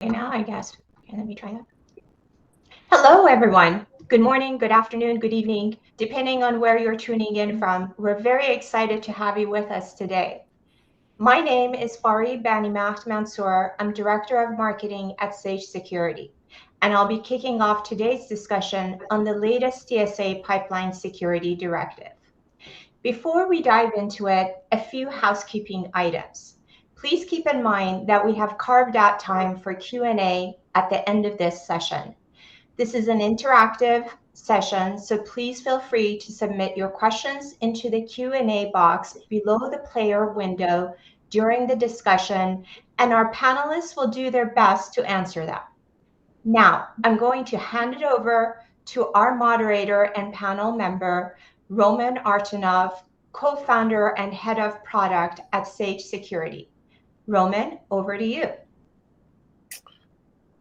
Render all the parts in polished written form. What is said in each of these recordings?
now, I guess. Okay, let me try that. Hello, everyone. Good morning, good afternoon, good evening, depending on where you're tuning in from. We're very excited to have you with us today. My name is Fari Banimat Mansour. I'm Director of Marketing at Xage Security, and I'll be kicking off today's discussion on the latest TSA Pipeline Security Directive. Before we dive into it, a few housekeeping items. Please keep in mind that we have carved out time for Q&A at the end of this session. This is an interactive session, so please feel free to submit your questions into the Q&A box below the player window during the discussion, and our panelists will do their best to answer them. Now, I'm going to hand it over to our moderator and panel member, Roman Arutyunov, co-founder and head of product at Xage Security. Roman, over to you.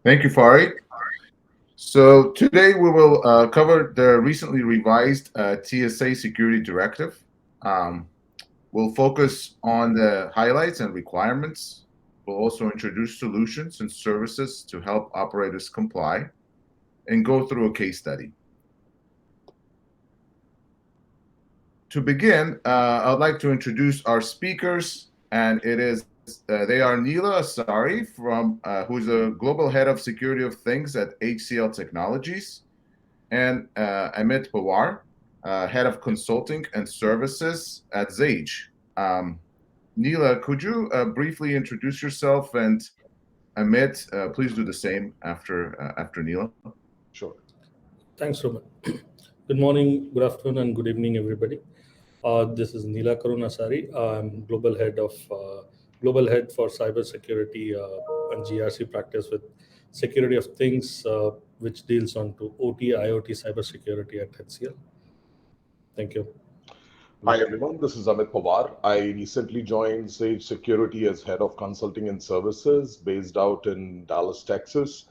Thank you, Fari. So today we will cover the recently revised TSA Security Directive. We'll focus on the highlights and requirements. We'll also introduce solutions and services to help operators comply and go through a case study. To begin, I'd like to introduce our speakers, and they are Neelakarun Asari, who's a global head of security of things at HCL Technologies, and Amit Pawar, head of consulting and services at Xage. Neela, could you briefly introduce yourself, and Amit, please do the same after Neela. Sure. Thanks, Roman. Good morning, good afternoon, and good evening, everybody. This is Neelakarun Asari. I'm global head for cybersecurity and GRC practice with security of things, which deals on to OT, IoT, cybersecurity at HCL. Thank you. Hi, everyone. This is Amit Pawar. I recently joined Xage Security as head of consulting and services based out in Dallas, Texas.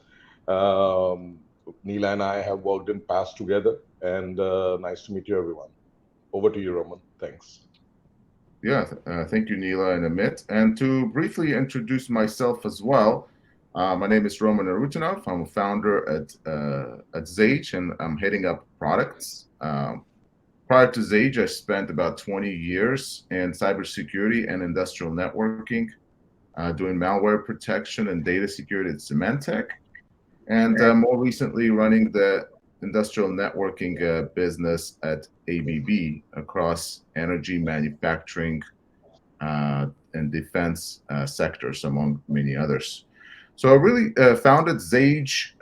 Neela and I have worked in past together, and nice to meet you, everyone. Over to you, Roman. Thanks. Yeah, thank you, Neela and Amit. And to briefly introduce myself as well, my name is Roman Arutyunov. I'm a founder at Xage, and I'm heading up products. Prior to Xage, I spent about 20 years in cybersecurity and industrial networking, doing malware protection and data security at Symantec, and more recently running the industrial networking business at ABB across energy, manufacturing, and defense sectors, among many others. So I really founded Xage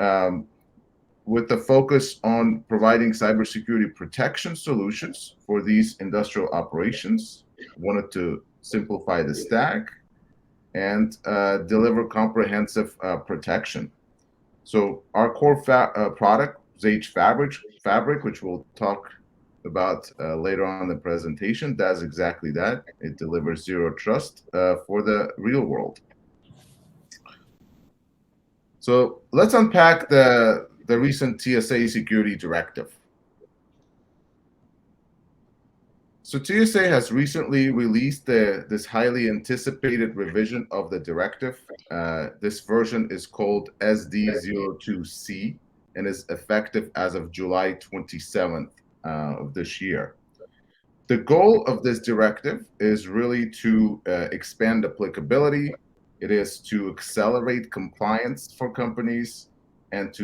with the focus on providing cybersecurity protection solutions for these industrial operations. Wanted to simplify the stack and deliver comprehensive protection. So our core product, Xage Fabric, which we'll talk about later on in the presentation, does exactly that. It delivers zero trust for the real world. So let's unpack the recent TSA Security Directive. So TSA has recently released this highly anticipated revision of the directive. This version is called SD02C and is effective as of July 27th of this year. The goal of this directive is really to expand applicability. It is to accelerate compliance for companies and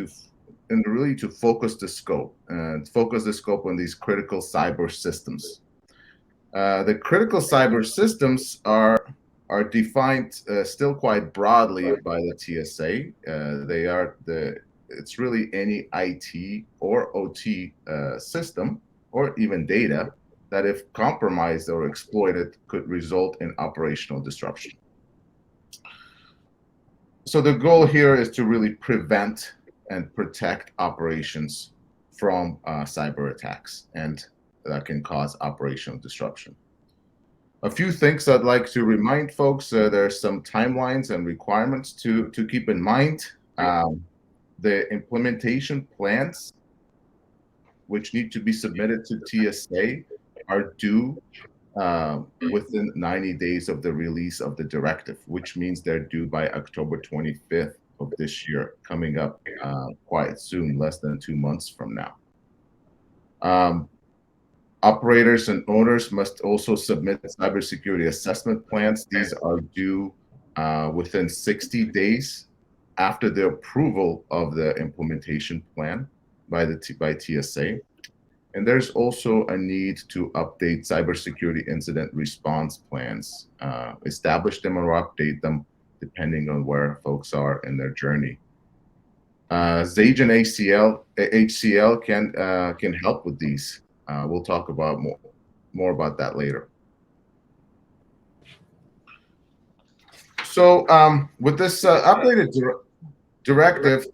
really to focus the scope on these critical cyber systems. The critical cyber systems are defined still quite broadly by the TSA. It's really any IT or OT system or even data that, if compromised or exploited, could result in operational disruption. So the goal here is to really prevent and protect operations from cyber attacks, and that can cause operational disruption. A few things I'd like to remind folks, there are some timelines and requirements to keep in mind. The implementation plans, which need to be submitted to TSA, are due within 90 days of the release of the directive, which means they're due by October 25th of this year, coming up quite soon, less than 2 months from now. Operators and owners must also submit cybersecurity assessment plans. These are due within 60 days after the approval of the implementation plan by TSA. And there's also a need to update cybersecurity incident response plans, establish them or update them depending on where folks are in their journey. Xage and HCL can help with these. We'll talk about more about that later. So with this updated directive,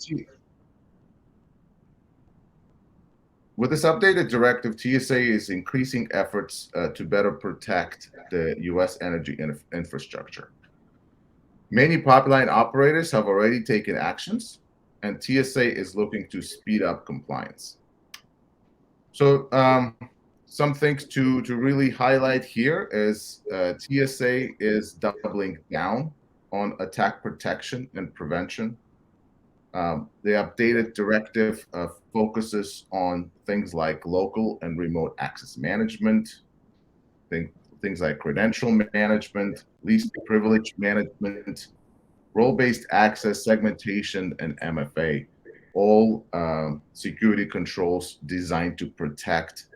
TSA is increasing efforts to better protect the U.S. energy infrastructure. Many pipeline operators have already taken actions, and TSA is looking to speed up compliance. So some things to really highlight here is TSA is doubling down on attack protection and prevention. The updated directive focuses on things like local and remote access management, things like credential management, least privilege management, role-based access, segmentation, and MFA, all security controls designed to protect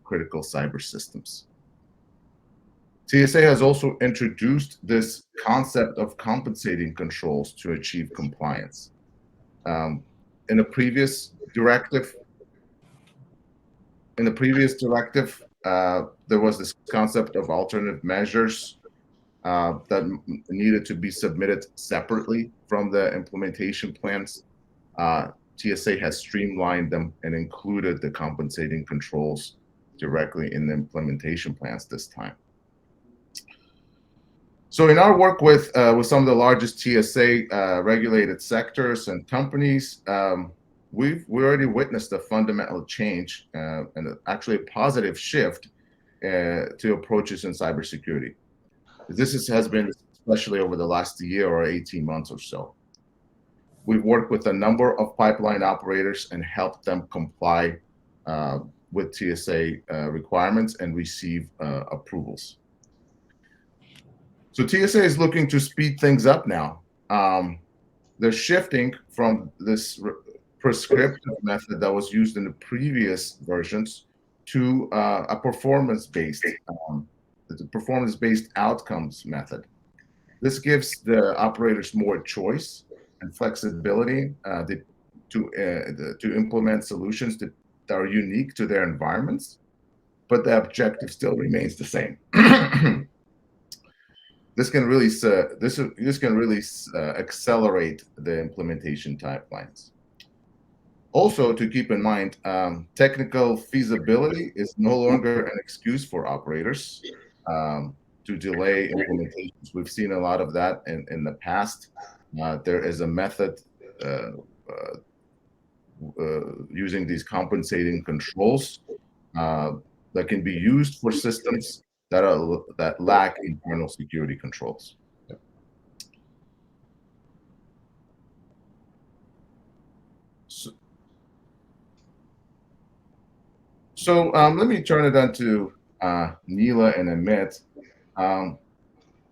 critical cyber systems. TSA has also introduced this concept of compensating controls to achieve compliance. In a previous directive, there was this concept of alternative measures that needed to be submitted separately from the implementation plans. TSA has streamlined them and included the compensating controls directly in the implementation plans this time. So in our work with some of the largest TSA regulated sectors and companies, we already witnessed a fundamental change and actually a positive shift to approaches in cybersecurity. This has been especially over the last year or 18 months or so. We've worked with a number of pipeline operators and helped them comply with TSA requirements and receive approvals. So TSA is looking to speed things up now. They're shifting from this prescriptive method that was used in the previous versions to a performance-based outcomes method. This gives the operators more choice and flexibility to implement solutions that are unique to their environments, but the objective still remains the same. This can really accelerate the implementation timelines. Also, to keep in mind, technical feasibility is no longer an excuse for operators to delay implementations. We've seen a lot of that in the past. There is a method using these compensating controls that can be used for systems that lack internal security controls. So let me turn it on to Neela and Amit.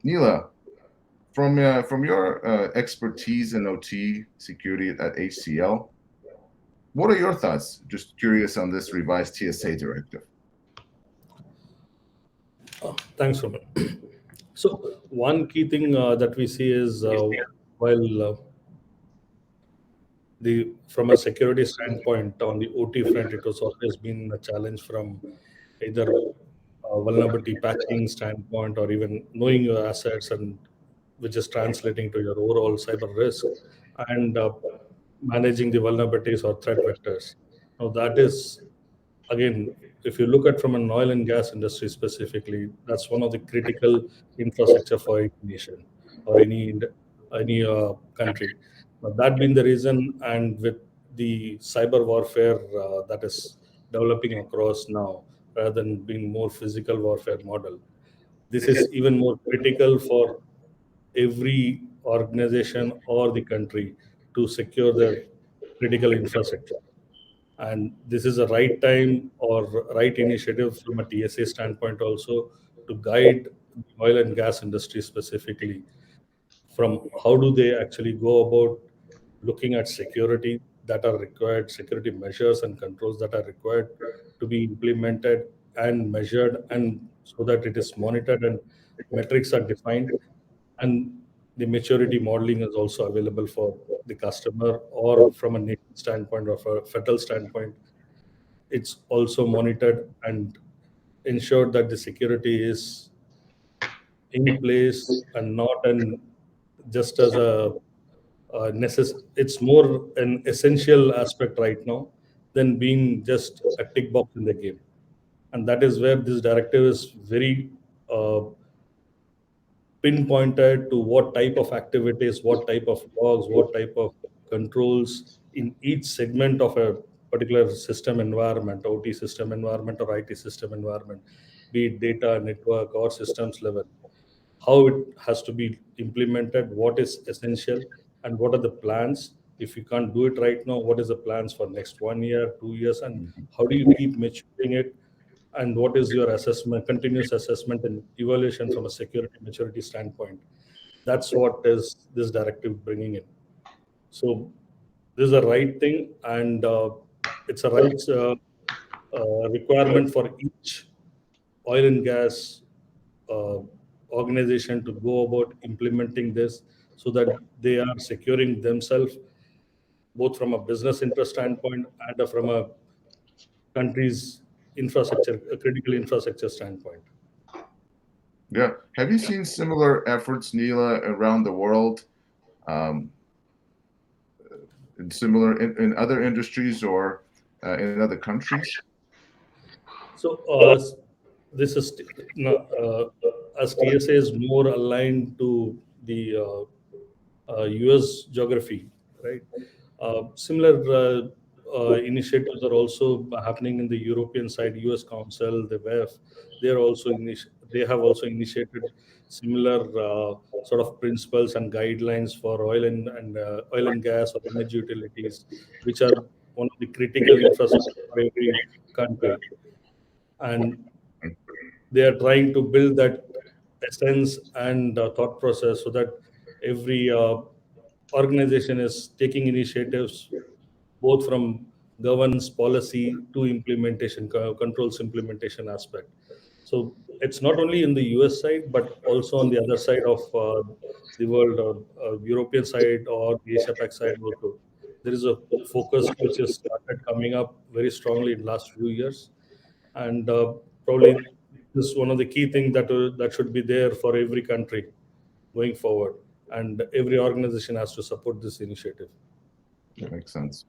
Neela, from your expertise in OT security at HCL, what are your thoughts? Just curious on this revised TSA directive. Thanks, Roman. So one key thing that we see is while from a security standpoint on the OT front, it was always been a challenge from either vulnerability patching standpoint or even knowing your assets, and which is translating to your overall cyber risk and managing the vulnerabilities or threat vectors. Now that is, again, if you look at from an oil and gas industry specifically, that's one of the critical infrastructure for any nation or any country. But that being the reason, and with the cyber warfare that is developing across now, rather than being more physical warfare model, this is even more critical for every organization or the country to secure their critical infrastructure. And this is a right time or right initiative from a TSA standpoint also to guide the oil and gas industry specifically from how do they actually go about looking at security that are required, security measures and controls that are required to be implemented and measured, and so that it is monitored and metrics are defined, and the maturity modeling is also available for the customer, or from a nation standpoint or for a federal standpoint, it's also monitored and ensured that the security is in place and not an just as a it's more an essential aspect right now than being just a tick box in the game. And that is where this directive is very uh, pinpointed to what type of activities, what type of logs, what type of controls in each segment of a particular system environment, OT system environment or IT system environment, be it data, network, or systems level, how it has to be implemented, what is essential, and what are the plans. If you can't do it right now, what is the plans for next 1 year, 2 years, and how do you keep maturing it, and what is your assessment, continuous assessment and evaluation from a security maturity standpoint. That's what is this directive bringing in. So this is a right thing, and it's a right requirement for each oil and gas uh, organization to go about implementing this, so that they are securing themselves both from a business interest standpoint and from a country's infrastructure, a critical infrastructure standpoint. Yeah. Have you seen similar efforts, Neela, around the world, um, in other industries or in other countries? So this is as TSA is more aligned to the US geography, right? Similar initiatives are also happening in the European side, US Council, the WEF. They have also initiated similar sort of principles and guidelines for oil and gas or energy utilities, which are one of the critical infrastructure for every country. And they are trying to build that essence and thought process so that every organization is taking initiatives both from governance policy to implementation, controls implementation aspect. So it's not only in the US side, but also on the other side of the world, European side or the Asia Pac side also. There is a focus which has started coming up very strongly in last few years, and probably this is one of the key things that should be there for every country going forward, and every organization has to support this initiative. That makes sense.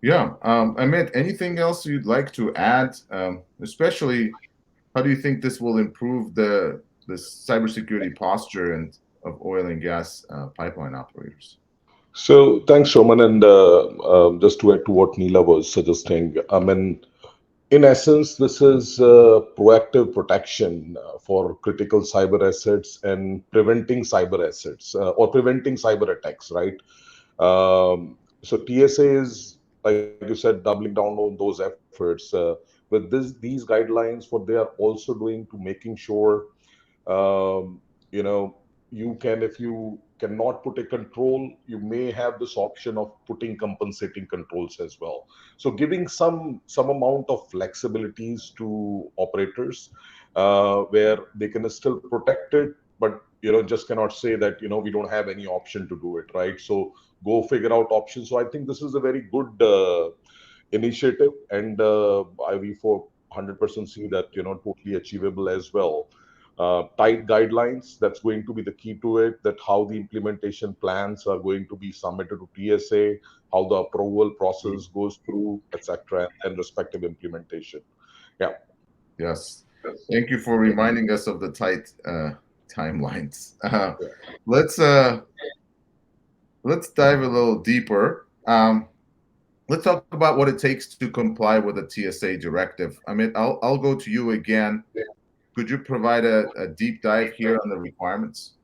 Yeah. Amit, anything else you'd like to add? Especially, how do you think this will improve the cybersecurity posture and of oil and gas pipeline operators? So thanks, Roman. And just to add to what Neela was suggesting, I mean, in essence, this is proactive protection for critical cyber assets and preventing cyber assets or preventing cyber attacks, right? So TSA is, like you said, doubling down on those efforts. With these guidelines, what they are also doing to making sure um, you know you can, if you cannot put a control, you may have this option of putting compensating controls as well, so giving some amount of flexibilities to operators where they can still protect it, but just cannot say that we don't have any option to do it, right? So go figure out options. So I think this is a very good initiative, and we for 100% see that totally achievable as well. Tight guidelines, that's going to be the key to it, that how the implementation plans are going to be submitted to TSA, how the approval process goes through, etc., and respective implementation. Yeah. Yes. Thank you for reminding us of the tight timelines. Let's dive a little deeper. Let's talk about what it takes to comply with the TSA directive. I mean, I'll go to you again. Could you provide a deep dive here on the requirements?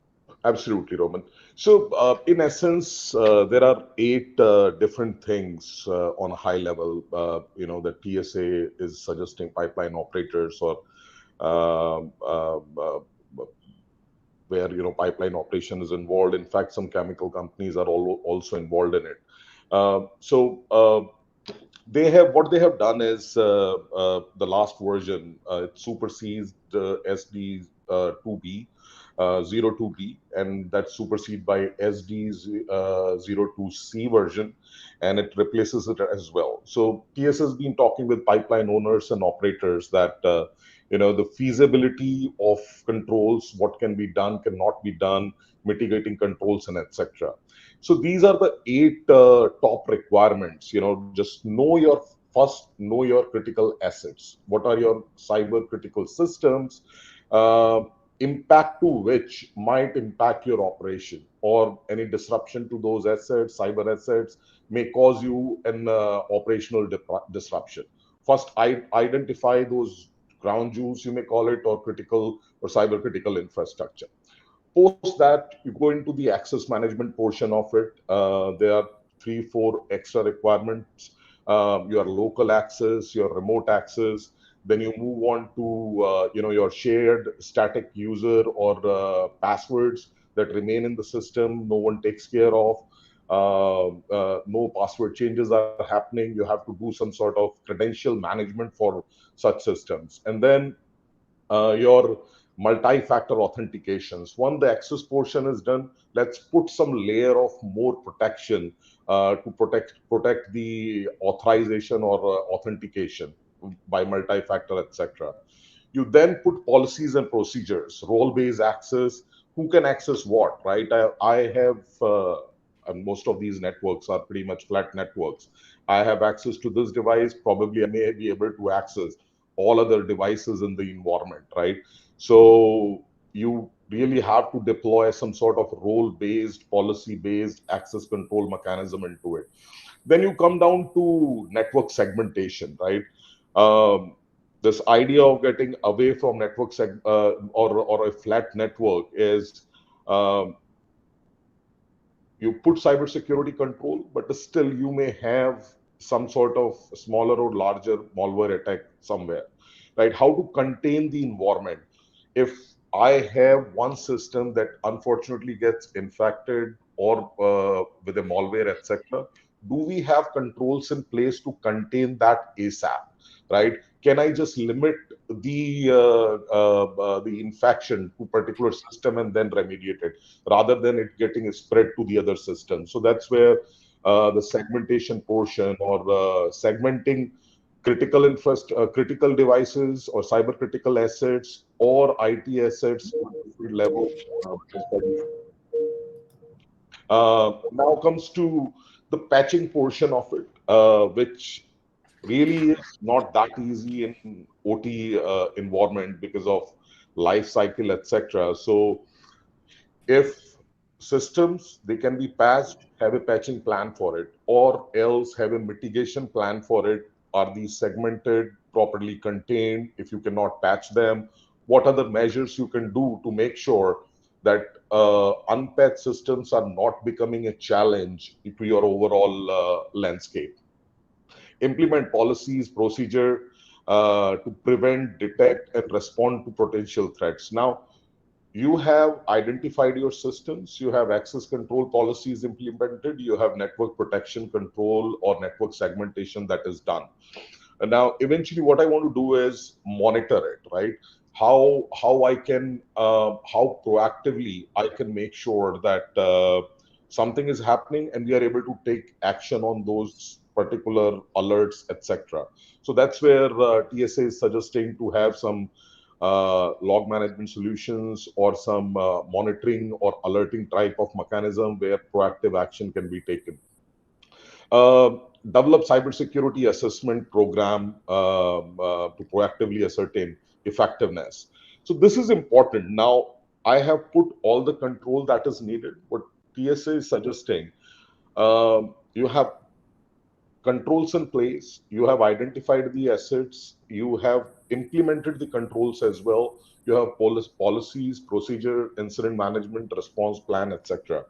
Absolutely, Roman. So, in essence, there are 8 different things on a high level. The TSA is suggesting pipeline operators or um, uh, uh, where pipeline operation is involved. In fact, some chemical companies are also involved in it. So what they have done is the last version it supersedes the SD 2B 02B, and that's superseded by SD 02C version, and it replaces it as well. So TS has been talking with pipeline owners and operators that the feasibility of controls, what can be done, cannot be done, mitigating controls, and etc. So these are the 8 top requirements. Just know your critical assets. What are your cyber critical systems? Uh, Impact to which might impact your operation, or any disruption to those assets, cyber assets, may cause you an operational disruption. First, identify those ground jewels, you may call it, or critical or cyber critical infrastructure. Post that, you go into the access management portion of it. There are 3 4 extra requirements. Your local access, your remote access. Then you move on to your shared static user or passwords that remain in the system, no one takes care of. No password changes are happening. You have to do some sort of credential management for such systems. And then your multi-factor authentications. Once the access portion is done, let's put some layer of more protection to protect the authorization or authentication by multi-factor, etc. You then put policies and procedures, role-based access, who can access what, right? I have, and most of these networks are pretty much flat networks. I have access to this device, probably I may be able to access all other devices in the environment, right? So you really have to deploy some sort of role-based, policy-based access control mechanism into it. Then you come down to network segmentation, right? Um, this idea of getting away from or a flat network is um, you put cybersecurity control, but still you may have some sort of smaller or larger malware attack somewhere, right? How to contain the environment? If I have one system that unfortunately gets infected or with a malware, etc., do we have controls in place to contain that ASAP, right? Can I just limit the infection to particular system and then remediate it, rather than it getting spread to the other system? So that's where the segmentation portion, or segmenting critical devices or cyber critical assets or IT assets level. Now comes to the patching portion of it, which really is not that easy in OT environment because of life cycle, etc. So if systems, they can be patched, have a patching plan for it, or else have a mitigation plan for it. Are these segmented, properly contained? If you cannot patch them, what other measures you can do to make sure that unpatched systems are not becoming a challenge to your overall landscape? Implement policies, procedure to prevent, detect, and respond to potential threats. Now, you have identified your systems, you have access control policies implemented, you have network protection control or network segmentation that is done. And now, eventually, what I want to do is monitor it, right? How I can how proactively I can make sure that something is happening and we are able to take action on those particular alerts, etc. So that's where TSA is suggesting to have some log management solutions or some monitoring or alerting type of mechanism where proactive action can be taken. Uh, Develop cybersecurity assessment program to proactively ascertain effectiveness. So this is important. Now, I have put all the control that is needed. What TSA is suggesting, you have controls in place, you have identified the assets, you have implemented the controls as well. You have policies, procedure, incident management, response plan, etc.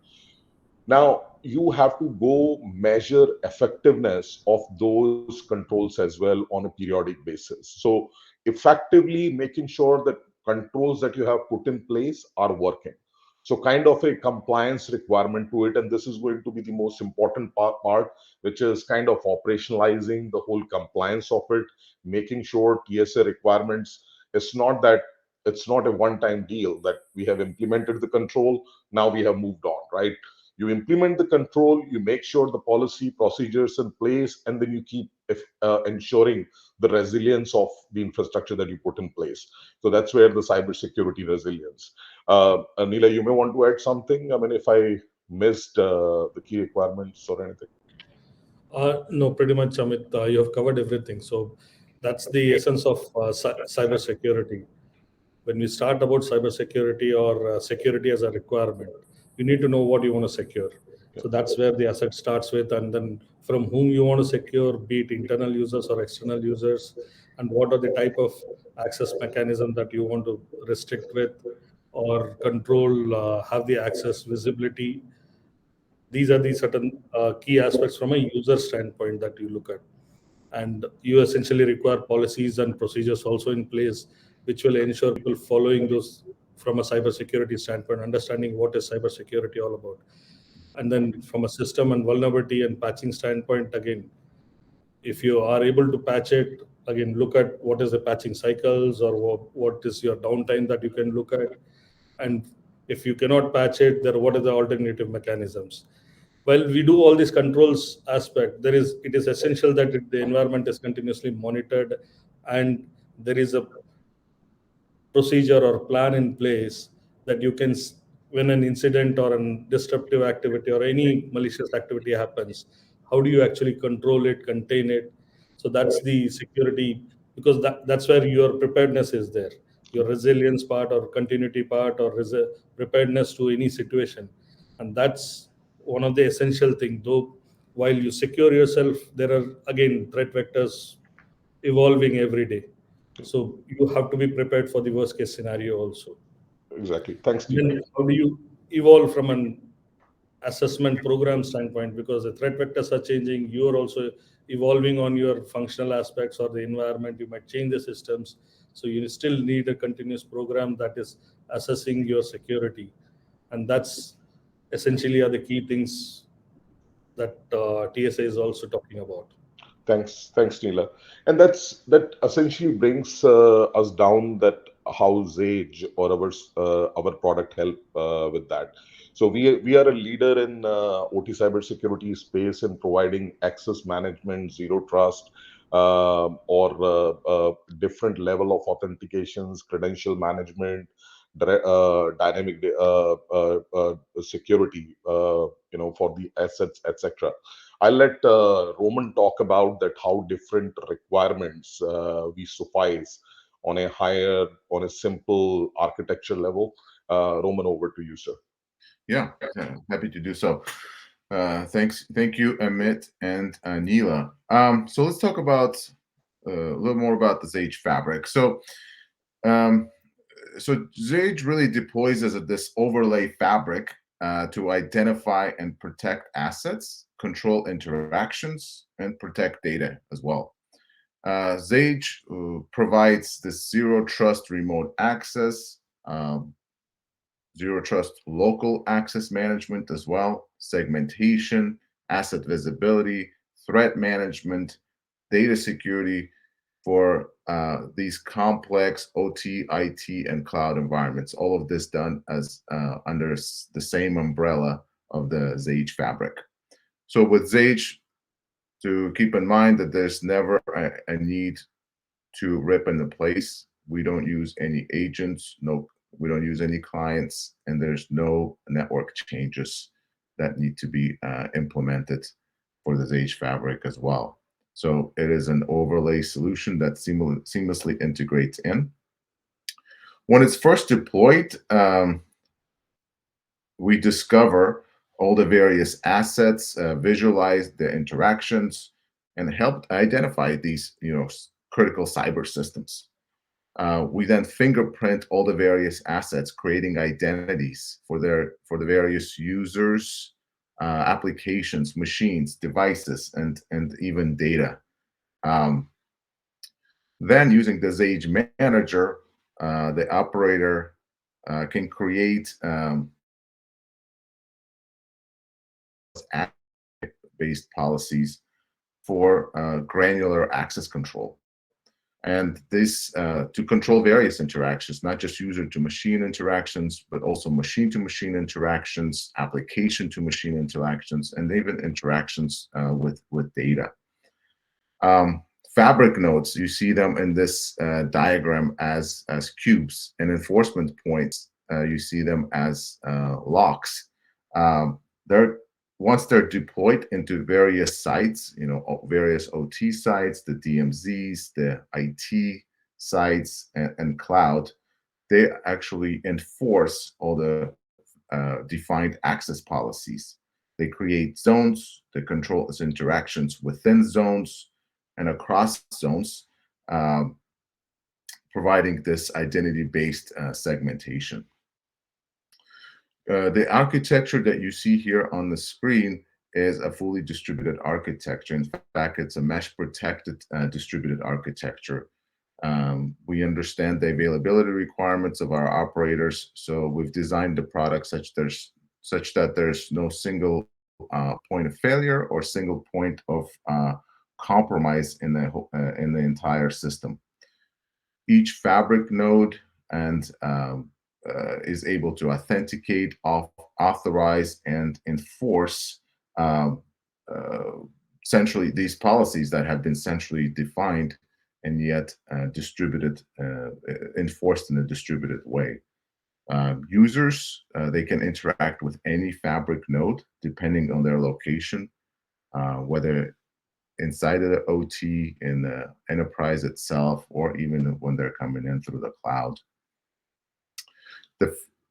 Now you have to go measure effectiveness of those controls as well on a periodic basis. So effectively making sure that controls that you have put in place are working. So kind of a compliance requirement to it, and this is going to be the most important part, which is kind of operationalizing the whole compliance of it, making sure TSA requirements. It's not that it's not a one-time deal that we have implemented the control, now we have moved on, right? You implement the control, you make sure the policy procedures in place, and then you keep ensuring the resilience of the infrastructure that you put in place. So that's where the cybersecurity resilience. Neela, you may want to add something. I mean, if I missed the key requirements or anything. No, pretty much, Amit, you have covered everything. So that's the essence of cybersecurity. When we start about cybersecurity or security as a requirement, you need to know what you want to secure. So that's where the asset starts with, and then from whom you want to secure, be it internal users or external users, and what are the type of access mechanism that you want to restrict with or control, have the access visibility. These are the certain key aspects from a user standpoint that you look at, and you essentially require policies and procedures also in place which will ensure people following those from a cybersecurity standpoint, understanding what is cybersecurity all about. And then from a system and vulnerability and patching standpoint, again, if you are able to patch it, again, look at what is the patching cycles or what is your downtime that you can look at. And if you cannot patch it, then what are the alternative mechanisms? While we do all these controls aspect, it is essential that the environment is continuously monitored, and there is a procedure or plan in place that you can, when an incident or a disruptive activity or any malicious activity happens, how do you actually control it, contain it? So that's the security, because that's where your preparedness is there, your resilience part or continuity part or preparedness to any situation. And that's one of the essential things. Though while you secure yourself, there are again threat vectors evolving every day, so you have to be prepared for the worst case scenario also. Exactly. Thanks, Neela. Then how do you evolve from an assessment program standpoint? Because the threat vectors are changing, you are also evolving on your functional aspects or the environment. You might change the systems, so you still need a continuous program that is assessing your security, and that's essentially are the key things that TSA is also talking about. Thanks, Neela. And that essentially brings us down that how Xage or our product help with that. So we are a leader in OT cybersecurity space in providing access management, zero trust, or different level of authentications, credential management, dynamic security, for the assets, etc. I'll let Roman talk about that how different requirements we suffice on a simple architecture level. Roman, over to you, sir. Yeah, happy to do so. Thank you, Amit and Neela. So let's talk about a little more about the Xage fabric. Um, so Xage really deploys as this overlay fabric to identify and protect assets, control interactions, and protect data as well. Xage provides this zero trust remote access, zero trust local access management as well, segmentation, asset visibility, threat management, data security for these complex OT, IT, and cloud environments. All of this done as under the same umbrella of the Xage fabric. So with Xage, to keep in mind that there's never a need to rip into place. We don't use any agents. No, we don't use any clients, and there's no network changes that need to be implemented for the Xage fabric as well. So it is an overlay solution that seamlessly integrates in. When it's first deployed, we discover all the various assets, visualize the interactions, and help identify these, critical cyber systems. We then fingerprint all the various assets, creating identities for the various users, applications, machines, devices, and even data. Then using the Xage manager, the operator can create based policies for granular access control. And this to control various interactions, not just user-to-machine interactions, but also machine-to-machine interactions, application-to-machine interactions, and even interactions with data. Fabric nodes, you see them in this diagram as cubes, and enforcement points, you see them as locks. Once they're deployed into various sites, various OT sites, the DMZs, the IT sites, and cloud, they actually enforce all the defined access policies. They create zones, they control its interactions within zones and across zones, providing this identity-based segmentation. The architecture that you see here on the screen is a fully distributed architecture. In fact, it's a mesh-protected distributed architecture. We understand the availability requirements of our operators, so we've designed the product such that there's no single point of failure or single point of compromise in the entire system. Each fabric node and is able to authenticate, authorize, and enforce centrally these policies that have been centrally defined and yet distributed, enforced in a distributed way. Users, they can interact with any fabric node depending on their location, whether inside of the OT, in the enterprise itself, or even when they're coming in through the cloud.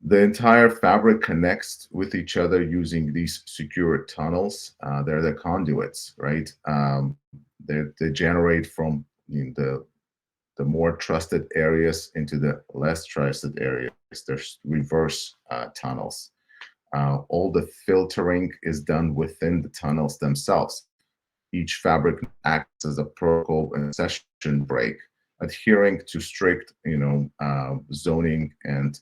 The entire fabric connects with each other using these secure tunnels. They're the conduits, right? They generate from the more trusted areas into the less trusted areas. There's reverse tunnels. All the filtering is done within the tunnels themselves. Each fabric acts as a protocol and session break, adhering to strict, zoning and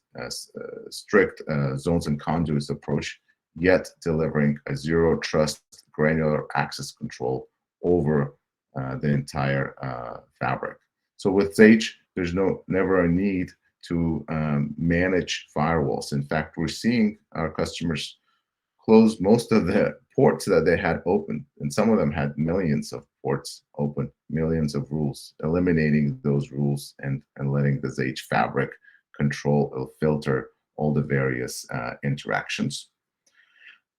strict zones and conduits approach, yet delivering a zero trust granular access control over the entire fabric. So with Xage, there's never a need to manage firewalls. In fact, we're seeing our customers close most of the ports that they had open, and some of them had millions of ports open, millions of rules, eliminating those rules and letting the Xage fabric control or filter all the various interactions.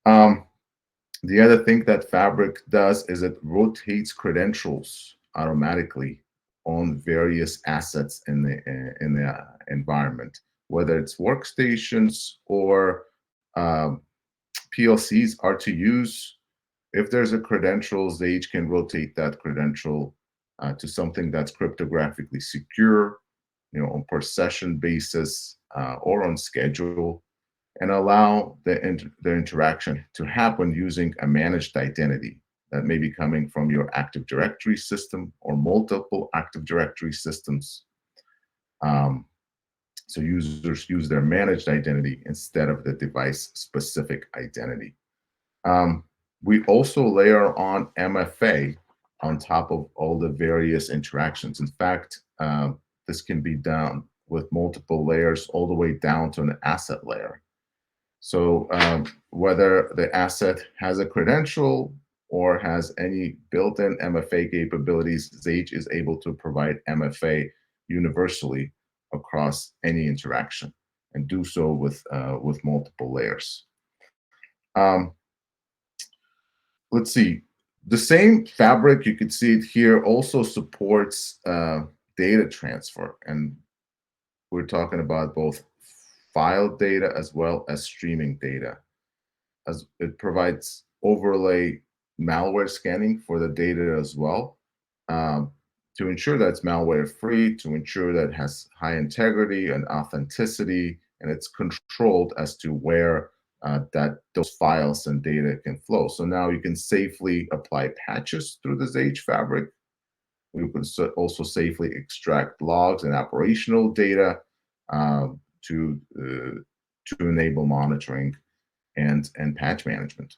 The other thing that Fabric does is it rotates credentials automatically on various assets in the environment, whether it's workstations or PLCs, R2Us. If there's a credential, Xage can rotate that credential to something that's cryptographically secure, on per session basis or on schedule, and allow the interaction to happen using a managed identity that may be coming from your Active Directory system or multiple Active Directory systems. So users use their managed identity instead of the device-specific identity. We also layer on MFA on top of all the various interactions. In fact, this can be done with multiple layers all the way down to an asset layer. So whether the asset has a credential or has any built-in MFA capabilities, Xage is able to provide MFA universally across any interaction and do so with multiple layers. Let's see. The same fabric, you could see it here, also supports data transfer. And we're talking about both file data as well as streaming data. As it provides overlay malware scanning for the data as well. to ensure that it's malware free, to ensure that it has high integrity and authenticity, and it's controlled as to where that those files and data can flow. So now you can safely apply patches through the Xage fabric. We can also safely extract logs and operational data to enable monitoring and patch management.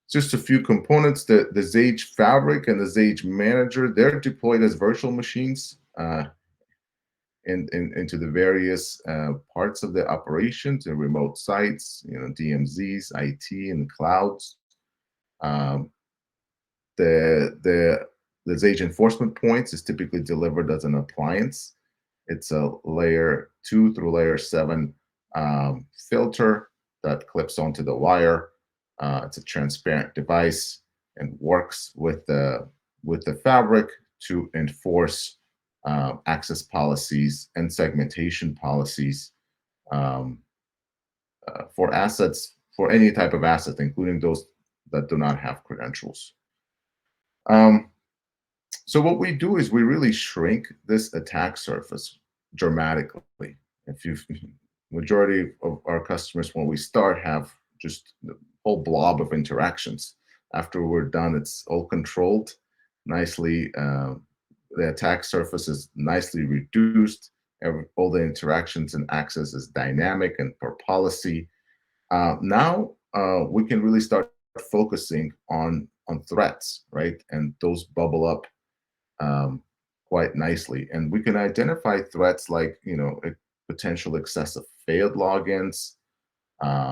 Just a few components. The Xage fabric and the Xage manager, they're deployed as virtual machines into the various parts of the operations, the remote sites, DMZs, IT, and clouds. The Xage enforcement points is typically delivered as an appliance. It's a layer 2 through layer 7 filter that clips onto the wire. It's a transparent device and works with the fabric to enforce access policies and segmentation policies for assets, for any type of asset, including those that do not have credentials. So what we do is we really shrink this attack surface dramatically. If you majority of our customers, when we start, have just the whole blob of interactions. After we're done, it's all controlled nicely. The attack surface is nicely reduced. All the interactions and access is dynamic and per policy. Now we can really start focusing on threats, right? And those bubble up quite nicely. And we can identify threats like, potential excessive failed logins,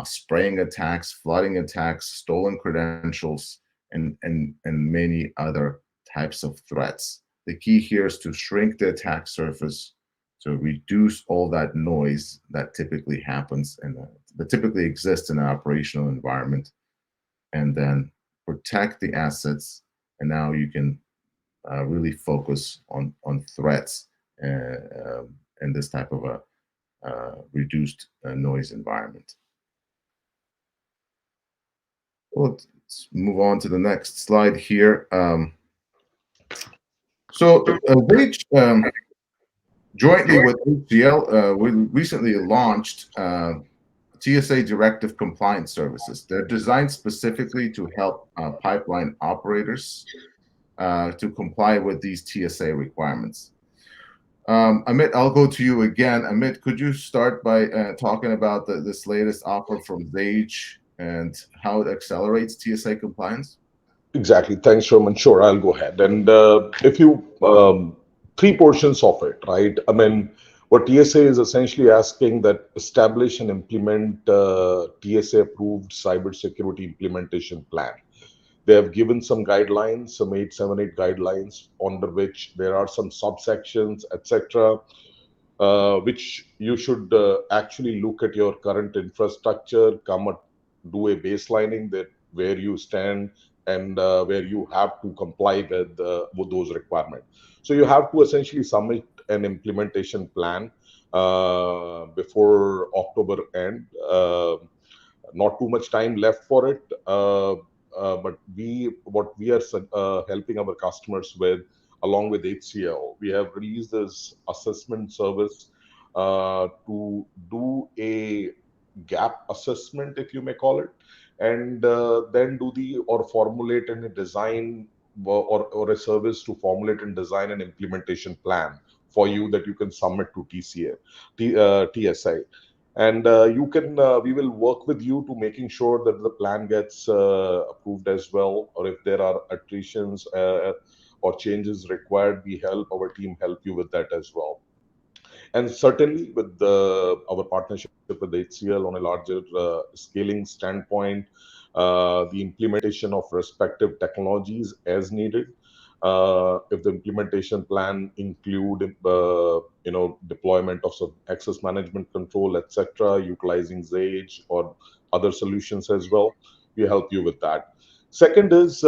spraying attacks, flooding attacks, stolen credentials, and many other types of threats. The key here is to shrink the attack surface to reduce all that noise that typically happens and that typically exists in an operational environment, and then protect the assets. And now you can really focus on threats in this type of a reduced noise environment. Well, let's move on to the next slide here. So Xage, jointly with HCL, we recently launched TSA Directive compliance services. They're designed specifically to help pipeline operators to comply with these TSA requirements. Amit, I'll go to you again. Amit, could you start by talking about this latest offer from Xage and how it accelerates TSA compliance? Exactly. Thanks, Roman. Sure, I'll go ahead. And if you, three portions of it, right? I mean, what TSA is essentially asking that establish and implement TSA approved cybersecurity implementation plan. They have given some guidelines, some 7, 8 guidelines, under which there are some subsections, etc., which you should actually look at your current infrastructure, do a baselining that where you stand and where you have to comply with those requirements. So you have to essentially submit an implementation plan before October end. Not too much time left for it, but what we are helping our customers with, along with HCL, we have released this assessment service to do a gap assessment, if you may call it, and then formulate and design or a service to formulate and design an implementation plan for you that you can submit to TSA. And we will work with you to making sure that the plan gets approved as well, or if there are attritions or changes required, our team help you with that as well. And certainly with our partnership with HCL on a larger scaling standpoint, the implementation of respective technologies as needed. If the implementation plan include deployment of some access management control, etc., utilizing Xage or other solutions as well, we help you with that. Second is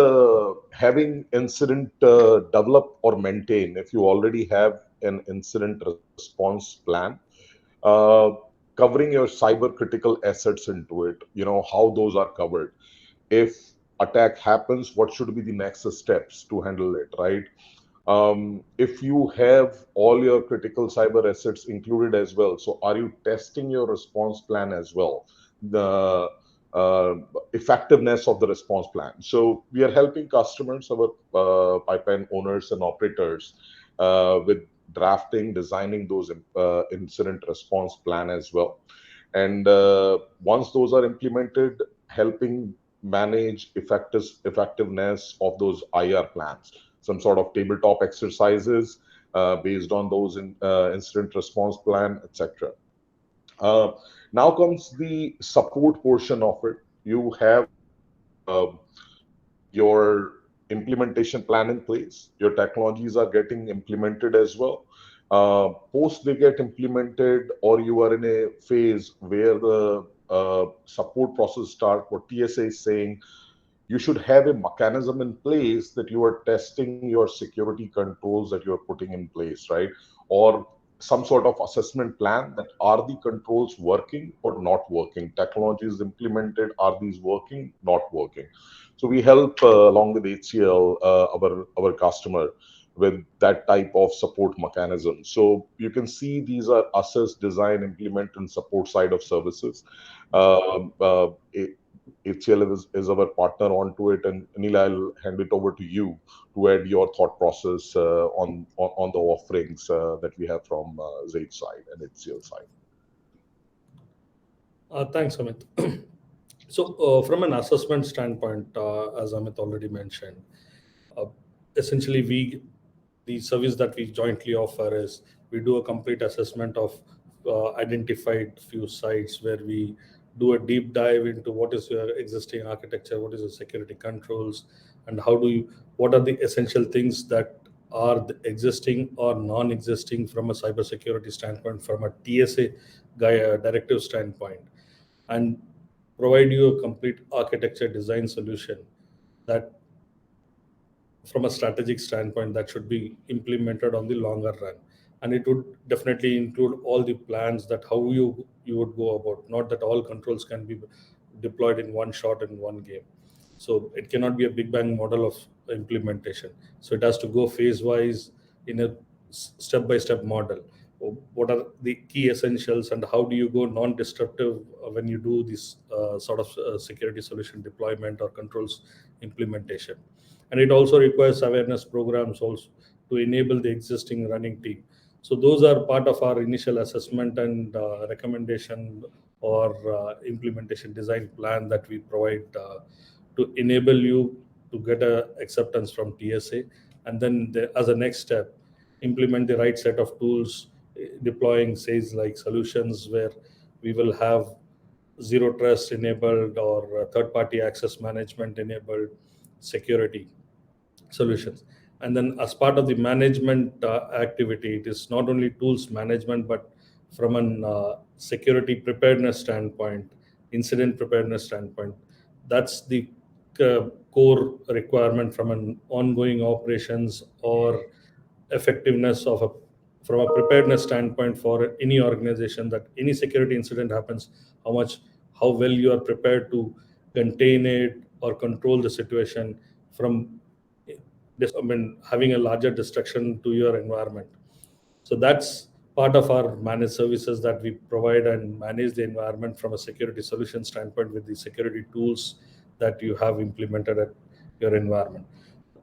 having incident develop or maintain. If you already have an incident response plan, covering your cyber critical assets into it, how those are covered. If attack happens, what should be the next steps to handle it, right? If you have all your critical cyber assets included as well, so are you testing your response plan as well? The effectiveness of the response plan. So we are helping customers, our pipeline owners and operators, with drafting, designing those incident response plan as well. And once those are implemented, helping manage effectiveness of those IR plans, some sort of tabletop exercises based on those incident response plan, etc. Now comes the support portion of it. You have uh, your implementation plan in place. Your technologies are getting implemented as well. Post they get implemented, or you are in a phase where the support process start. What TSA is saying, you should have a mechanism in place that you are testing your security controls that you are putting in place, right? Or some sort of assessment plan that are the controls working or not working? Technologies implemented, are these working, not working? So we help along with HCL, our customer, with that type of support mechanism. So you can see these are assess, design, implement, and support side of services. HCL is our partner onto it, and Neil, I'll hand it over to you to add your thought process on the offerings that we have from Zage side and HCL side. Thanks, Amit. So, from an assessment standpoint, as Amit already mentioned, uh, essentially the service that we jointly offer is we do a complete assessment of identified few sites where we do a deep dive into what is your existing architecture, what is the security controls, and what are the essential things that are existing or non-existing from a cybersecurity standpoint, from a TSA directive standpoint, and provide you a complete architecture design solution that, from a strategic standpoint, that should be implemented on the longer run. And it would definitely include all the plans that how you would go about, not that all controls can be deployed in one shot in one game. So it cannot be a big bang model of implementation. So it has to go phase wise in a step by step model. What are the key essentials, and how do you go non-destructive when you do this sort of security solution deployment or controls implementation? And it also requires awareness programs also to enable the existing running team. So those are part of our initial assessment and recommendation or implementation design plan that we provide to enable you to get a acceptance from TSA, and then as a next step, implement the right set of tools, deploying SAGE like solutions where we will have zero trust enabled or third party access management enabled security solutions. And then as part of the management activity, it is not only tools management, but from an security preparedness standpoint, incident preparedness standpoint, that's the core requirement from an ongoing operations or effectiveness of a from a preparedness standpoint for any organization, that any security incident happens, how well you are prepared to contain it or control the situation from having a larger destruction to your environment. So that's part of our managed services that we provide and manage the environment from a security solution standpoint with the security tools that you have implemented at your environment,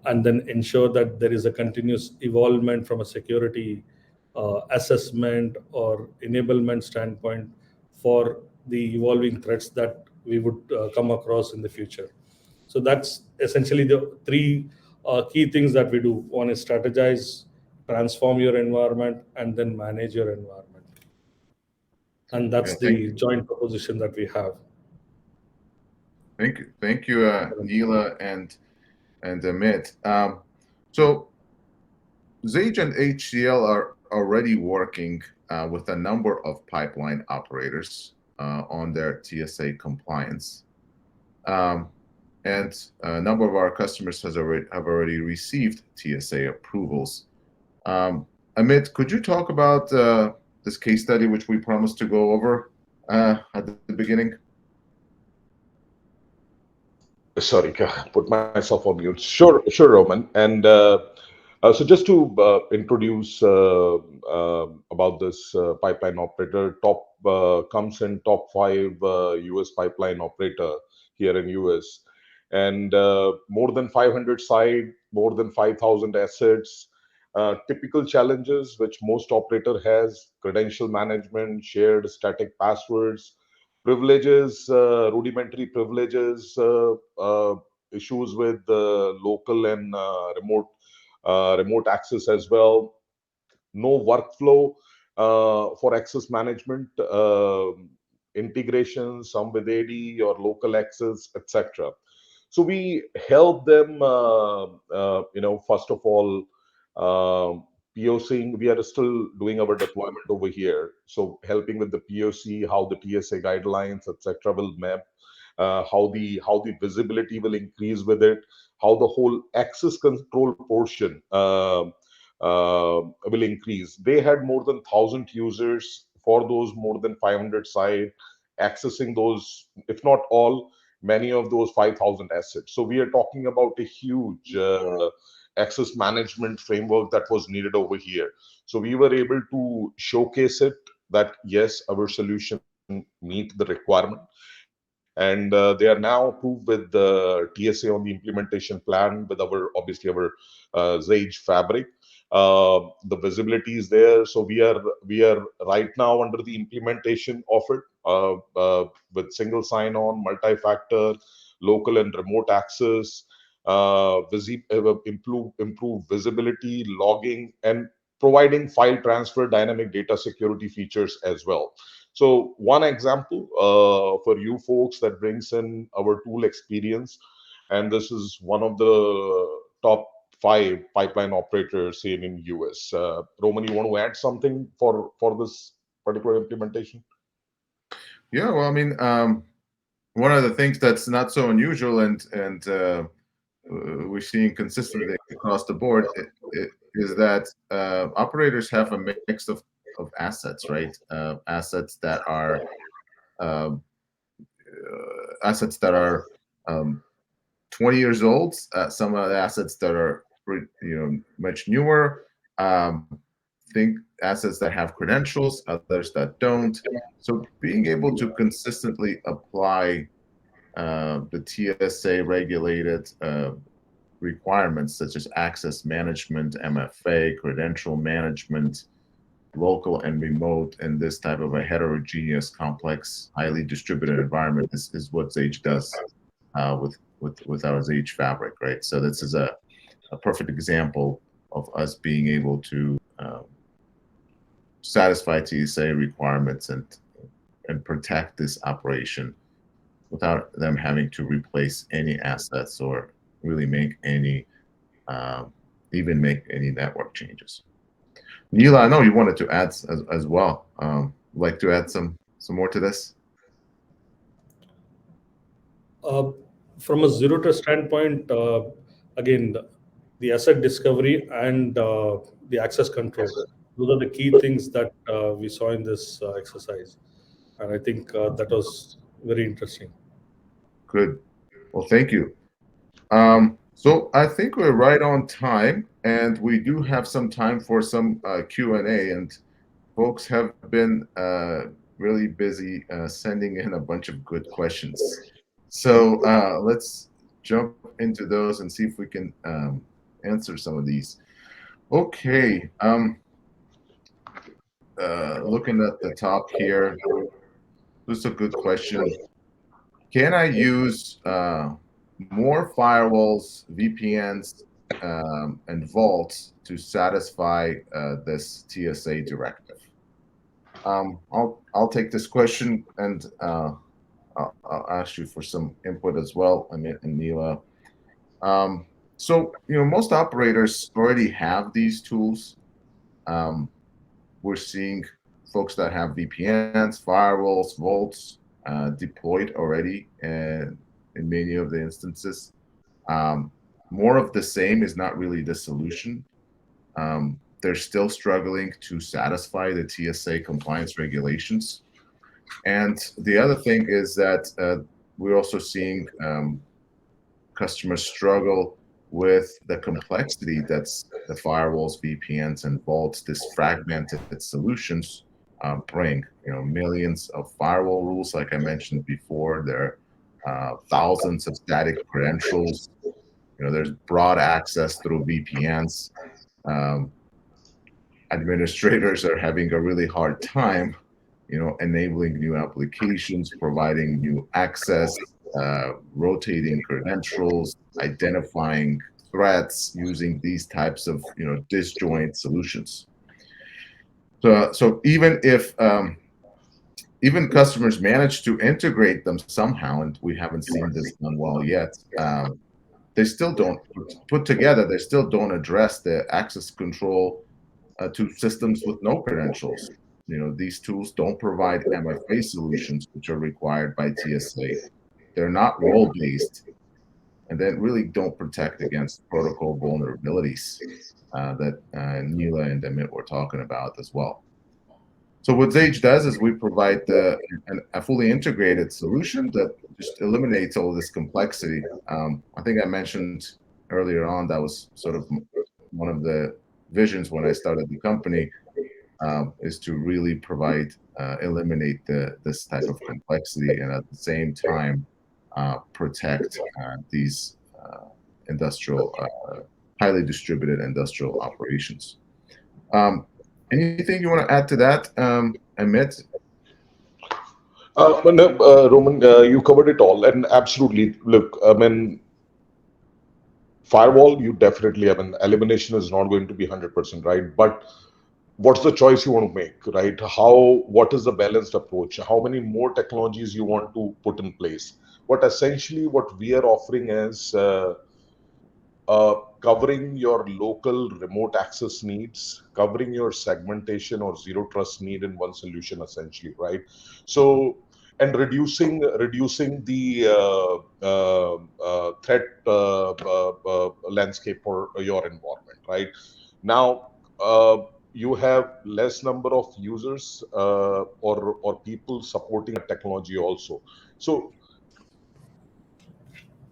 and then ensure that there is a continuous evolvement from a security assessment or enablement standpoint for the evolving threats that we would come across in the future. So that's essentially the three key things that we do. One is strategize, transform your environment, and then manage your environment. And that's the joint proposition that we have. Thank you, Neela and Amit. So Zage and HCL are already working with a number of pipeline operators on their TSA compliance. And a number of our customers have already received TSA approvals. Amit, could you talk about this case study, which we promised to go over at the beginning? Sorry, put myself on mute. Sure, Roman. And So just to introduce about this pipeline operator, comes in top 5 US pipeline operator here in US, and more than 500 site, more than 5,000 assets. Typical challenges which most operator has: credential management, shared static passwords, privileges, rudimentary privileges, issues with local and remote access as well, no workflow for access management, integration, some with AD or local access, etc. So we help them, first of all, POCing. We are still doing our deployment over here. So helping with the POC, how the TSA guidelines, etc., will map, how the visibility will increase with it, how the whole access control portion will increase. They had more than 1,000 users for those more than 500 site, accessing those, if not all, many of those 5,000 assets. So we are talking about a huge access management framework that was needed over here. So we were able to showcase it that yes, our solution meet the requirement, and they are now approved with the TSA on the implementation plan with obviously our Xage fabric. The visibility is there, so we are right now under the implementation of it with single sign-on, multi-factor, local and remote access, improve visibility, logging, and providing file transfer, dynamic data security features as well. So one example for you folks that brings in our tool experience, and this is one of the top 5 pipeline operators here in US. Roman, you want to add something for this particular implementation? Yeah, well, I mean, one of the things that's not so unusual and we're seeing consistently across the board is that operators have a mix of assets, right? Um, assets that are 20 years old. Some of the assets that are much newer. Think assets that have credentials, others that don't. So being able to consistently apply the TSA regulated requirements such as access management, MFA, credential management, local and remote, and this type of a heterogeneous, complex, highly distributed environment is what Xage does with our Xage fabric, right? So this is a perfect example of us being able to satisfy TSA requirements and protect this operation without them having to replace any assets or really make any even make any network changes. Neela, I know you wanted to add as well. Like to add some more to this? From a zero trust standpoint, again, the asset discovery and the access control, those are the key things that we saw in this exercise. And I think that was very interesting. Good. Well, thank you. So I think we're right on time, and we do have some time for some Q&A, and folks have been really busy sending in a bunch of good questions. So let's jump into those and see if we can answer some of these. Okay. Looking at the top here, this is a good question. Can I use more firewalls, VPNs, and vaults to satisfy this TSA directive? I'll take this question, and I'll ask you for some input as well, Amit and Neela. So most operators already have these tools. We're seeing folks that have VPNs, firewalls, vaults deployed already in many of the instances. More of the same is not really the solution. They're still struggling to satisfy the TSA compliance regulations. And the other thing is that we're also seeing customers struggle with the complexity that's the firewalls, VPNs, and vaults, this fragmented solutions bring. Millions of firewall rules, like I mentioned before. There are thousands of static credentials. There's broad access through VPNs. Administrators are having a really hard time, enabling new applications, providing new access, rotating credentials, identifying threats using these types of, disjoint solutions. So even customers manage to integrate them somehow, and we haven't seen this done well yet. They still don't put together. They still don't address the access control to systems with no credentials. These tools don't provide MFA solutions, which are required by TSA. They're not role-based, and they really don't protect against protocol vulnerabilities that Neela and Amit were talking about as well. So what Xage does is we provide a fully integrated solution that just eliminates all this complexity. I think I mentioned earlier on that was sort of one of the visions when I started the company, is to really eliminate this type of complexity, and at the same time protect these highly distributed industrial operations. Anything you want to add to that, Amit? No, Roman, you covered it all, and absolutely. Look, firewall, you definitely, elimination is not going to be 100%, right? But what's the choice you want to make, right? What is the balanced approach? How many more technologies you want to put in place? Essentially, what we are offering is covering your local remote access needs, covering your segmentation or zero trust need in one solution, essentially, right? So, and reducing the threat landscape for your environment, right? Now, you have less number of users or people supporting technology also. So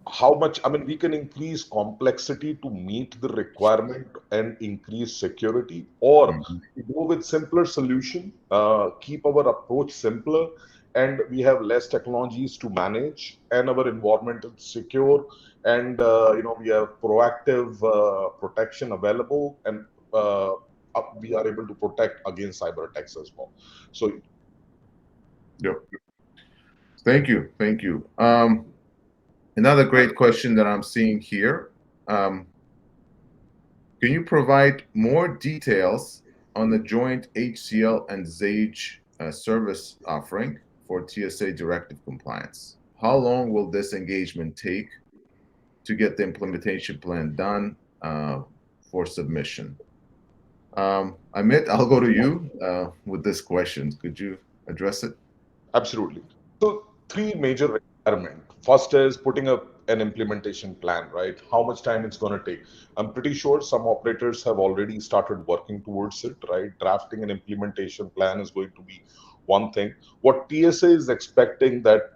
how much, we can increase complexity to meet the requirement and increase security, or go with simpler solution, keep our approach simpler, and we have less technologies to manage, and our environment is secure, and we have proactive protection available, and we are able to protect against cyber attacks as well. So yep. Thank you. Another great question that I'm seeing here. Can you provide more details on the joint HCL and Xage service offering for TSA Directive compliance? How long will this engagement take to get the implementation plan done for submission? Amit, I'll go to you with this question. Could you address it? absolutely. So three major requirements. First is putting up an implementation plan, right? How much time it's going to take. I'm pretty sure some operators have already started working towards it, right? Drafting an implementation plan is going to be one thing. What TSA is expecting that,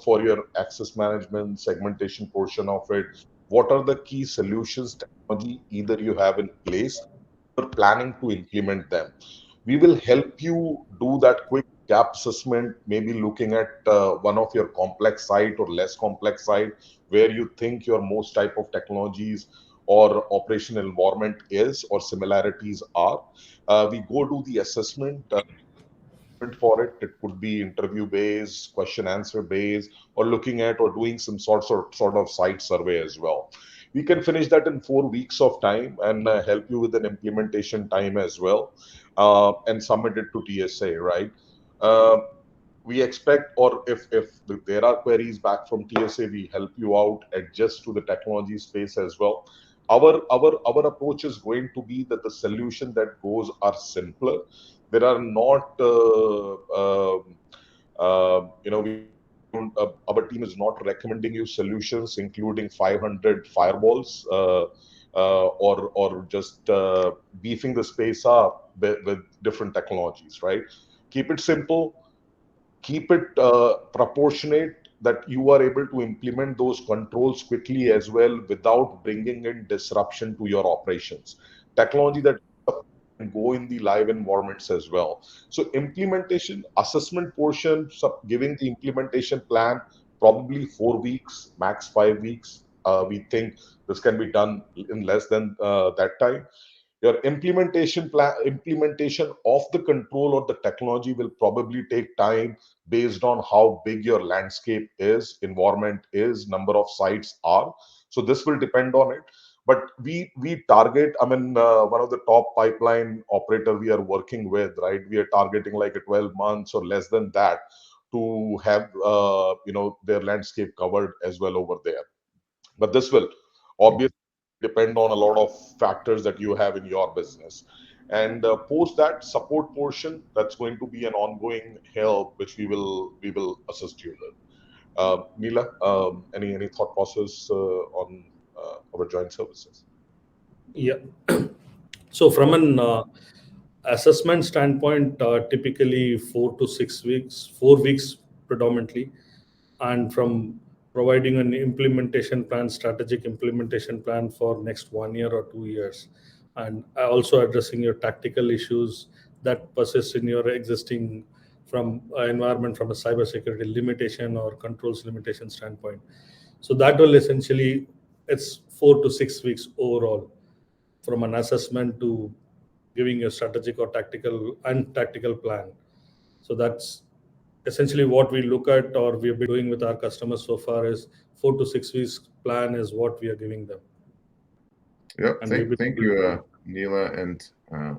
for your access management segmentation portion of it, what are the key solutions, technology either you have in place or planning to implement them? We will help you do that quick gap assessment, maybe looking at one of your complex site or less complex site where you think your most type of technologies or operation environment is or similarities are. We go do the assessment for it. It could be interview based, question answer based, or looking at or doing some sort of site survey as well. We can finish that in 4 weeks of time and help you with an implementation time as well, and submit it to TSA, right? We expect, or if there are queries back from TSA, we help you out, adjust to the technology space as well. Our approach is going to be that the solution that goes are simpler. There are not, our team is not recommending you solutions including 500 firewalls or just beefing the space up with different technologies, right? Keep it simple, keep it proportionate, that you are able to implement those controls quickly as well without bringing in disruption to your operations. Technology that can go in the live environments as well. So implementation, assessment portion, giving the implementation plan, probably 4 weeks, max 5 weeks. We think this can be done in less than that time. Your implementation of the control or the technology will probably take time based on how big your landscape is, environment is, number of sites are. So this will depend on it. But we target, I mean, one of the top pipeline operator we are working with, right? We are targeting like a 12 months or less than that to have their landscape covered as well over there. But this will obviously depend on a lot of factors that you have in your business. And post that support portion, that's going to be an ongoing help which we will assist you with. Neela, any thought process on our joint services? Yeah. So from an assessment standpoint, typically 4 to 6 weeks, 4 weeks predominantly, and from providing an implementation plan, strategic implementation plan for next 1 year or 2 years, and also addressing your tactical issues that persist in your existing from environment from a cybersecurity limitation or controls limitation standpoint. So that will essentially, it's 4 to 6 weeks overall, from an assessment to giving a strategic or tactical and tactical plan. So that's essentially what we look at or we've been doing with our customers so far is 4 to 6 weeks plan is what we are giving them. Yeah, And thank you, Neela and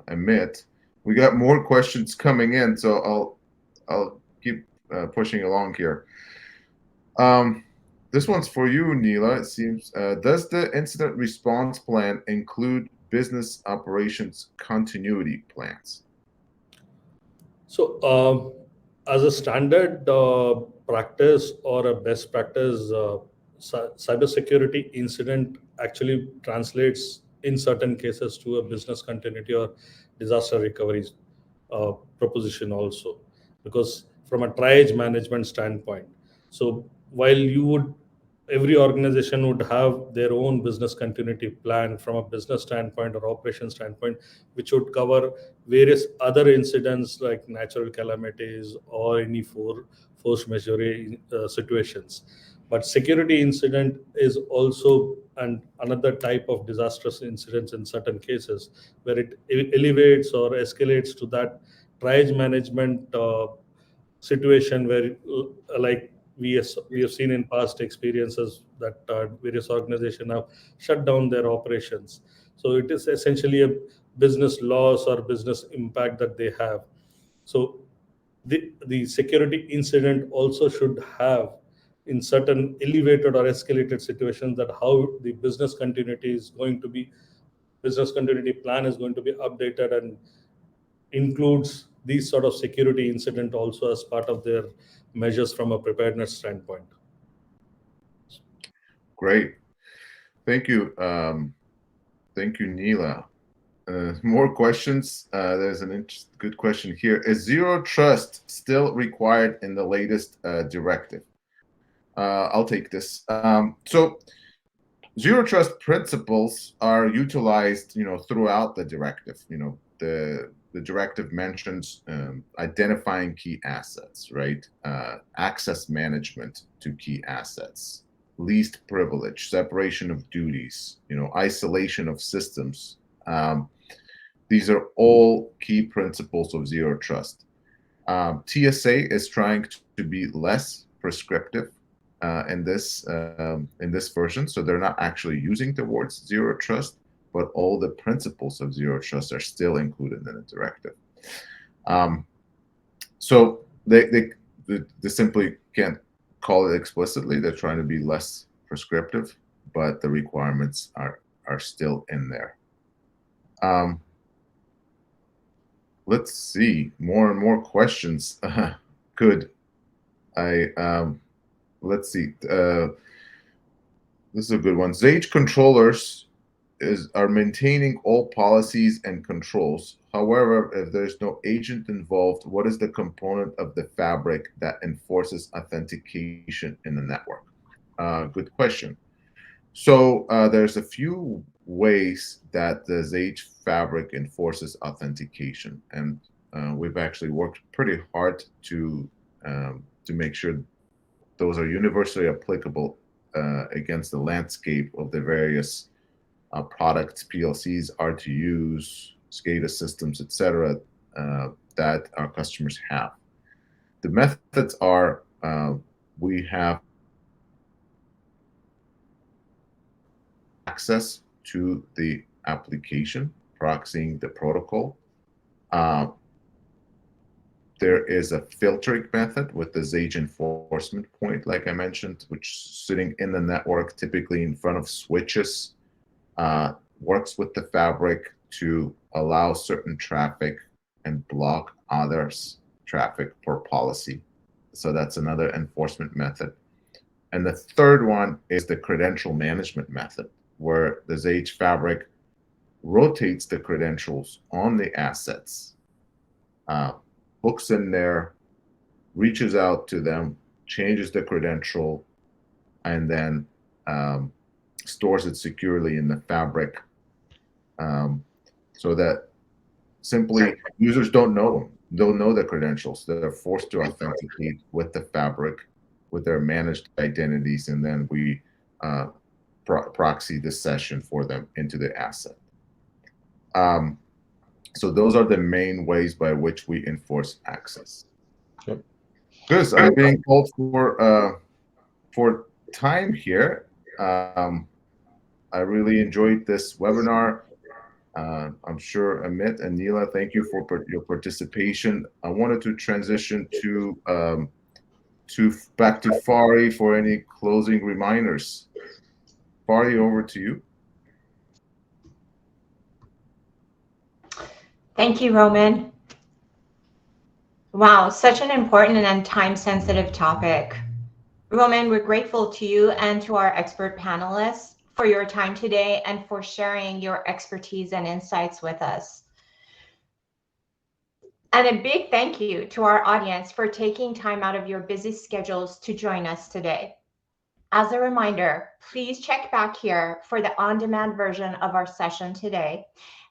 Amit. We got more questions coming in, so I'll keep pushing along here. This one's for you, Neela. It seems. Does the incident response plan include business operations continuity plans? So, as a standard practice or a best practice, cybersecurity incident actually translates in certain cases to a business continuity or disaster recovery proposition also, because from a triage management standpoint. So while every organization would have their own business continuity plan from a business standpoint or operation standpoint, which would cover various other incidents like natural calamities or any force majeure situations. But security incident is also another type of disastrous incidents in certain cases where it elevates or escalates to that triage management situation where, like we have seen in past experiences that various organizations have shut down their operations. So it is essentially a business loss or business impact that they have. So the security incident also should have in certain elevated or escalated situations that how the business continuity plan is going to be updated and includes these sort of security incident also as part of their measures from a preparedness standpoint. Great. Thank you. Thank you, Neela. More questions. There's a good question here. Is zero trust still required in the latest directive? I'll take this. So zero trust principles are utilized, throughout the directive. The directive mentions identifying key assets, right? Access management to key assets, least privilege, separation of duties, isolation of systems. These are all key principles of zero trust. TSA is trying to be less prescriptive in this version, so they're not actually using the words zero trust, but all the principles of zero trust are still included in the directive. So they simply can't call it explicitly. They're trying to be less prescriptive, but the requirements are still in there. Let's see, more and more questions. Good. Let's see. This is a good one. Xage controllers are maintaining all policies and controls. However, if there's no agent involved, what is the component of the fabric that enforces authentication in the network? Good question. So there's a few ways that the Xage fabric enforces authentication, and we've actually worked pretty hard to make sure those are universally applicable against the landscape of the various products, PLCs, RTUs, SCADA systems, etc., that our customers have. The methods are we have access to the application, proxying the protocol. There is a filtering method with the Xage enforcement point, like I mentioned, which is sitting in the network, typically in front of switches, works with the fabric to allow certain traffic and block others' traffic per policy. So that's another enforcement method. And the third one is the credential management method, where the Xage fabric rotates the credentials on the assets, hooks in there, reaches out to them, changes the credential, and then stores it securely in the fabric, so that simply users don't know the credentials. They're forced to authenticate with the fabric, with their managed identities, and then we proxy the session for them into the asset. So those are the main ways by which we enforce access. Yep. Good. I'm being called for time here. I really enjoyed this webinar. I'm sure Amit and Neela, thank you for your participation. I wanted to transition to back to Fari for any closing reminders. Fari, over to you. Thank you, Roman. Wow, such an important and time-sensitive topic. Roman, we're grateful to you and to our expert panelists for your time today and for sharing your expertise and insights with us. And a big thank you to our audience for taking time out of your busy schedules to join us today. As a reminder, please check back here for the on-demand version of our session today,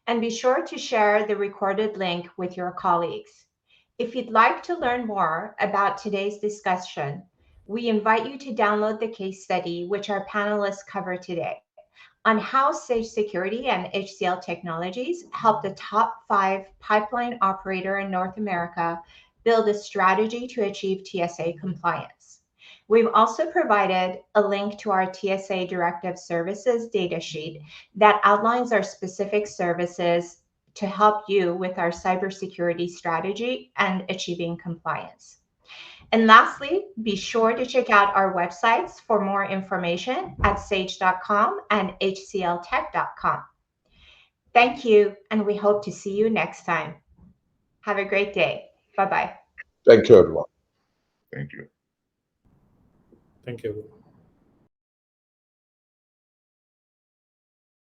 and be sure to share the recorded link with your colleagues. If you'd like to learn more about today's discussion, we invite you to download the case study which our panelists cover today on how Xage Security and HCL Technologies helped the top 5 pipeline operator in North America build a strategy to achieve TSA compliance. We've also provided a link to our TSA Directive Services datasheet that outlines our specific services to help you with our cybersecurity strategy and achieving compliance. And lastly, be sure to check out our websites for more information at xage.com and hcltech.com. Thank you, and we hope to see you next time. Have a great day. Bye-bye. Thank you, everyone. Thank you. Thank you.